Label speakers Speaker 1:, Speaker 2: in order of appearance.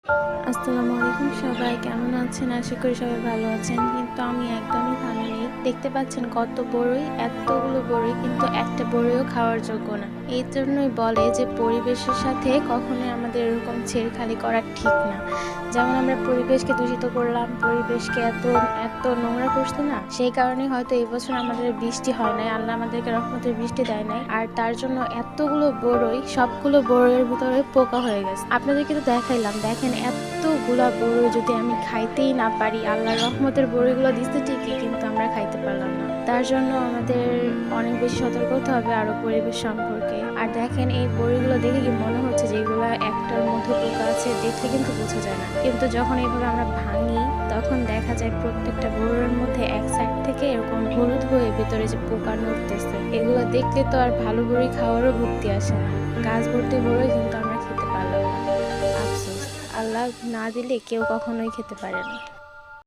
Speaker 1: আসসালামু আলাইকুম, সবাই কেমন আছেন? আশা করি সবাই ভালো আছেন, কিন্তু আমি একদমই ভালো নেই। দেখতে পাচ্ছেন কত বড়ই, এতগুলো বড়ই, কিন্তু একটা বড়িও খাওয়ার যোগ্য না। এই জন্যই বলে যে পরিবেশের সাথে কখনোই আমাদের এরকম ছেড়খানি করা ঠিক না। যেমন আমরা পরিবেশকে দূষিত করলাম, পরিবেশকে এত এত নোংরা করছি না, সেই কারণে হয়তো এই বছর আমাদের বৃষ্টি হয় নাই, আল্লাহ আমাদেরকে রহমতের বৃষ্টি দেয় নাই। আর তার জন্য এতগুলো বড়ই, সবগুলো বড়ইয়ের ভিতরে পোকা হয়ে গেছে। আপনাদেরকে তো দেখাইলাম, দেখেন এতগুলা বড়ই যদি আমি খাইতেই না পারি। আল্লাহর রহমতের বড়িগুলো দিচ্ছে ঠিকই, কিন্তু আমরা খাইতে পারলাম না। তার জন্য আমাদের অনেক বেশি সতর্ক হতে হবে আরো পরিবেশ সম্পর্কে। আর দেখেন এই বড়িগুলো দেখে কি মনে হচ্ছে যে এগুলা একটার মধ্যে পোকা আছে, দেখলে কিন্তু বোঝা যায় না। কিন্তু যখন এইভাবে আমরা ভাঙি, তখন দেখা যায় প্রত্যেকটা বড়ির মধ্যে এক সাইড থেকে এরকম হলুদ হয়ে ভিতরে যে পোকা নড়তেছে। এগুলো দেখলে তো আর ভালো বড়ি খাওয়ারও ভক্তি আসে না। গাছ ভর্তি বড়ি কিন্তু আমরা খেতে পারলাম না। আফসোস, আল্লাহ না দিলে কেউ কখনোই খেতে পারে না।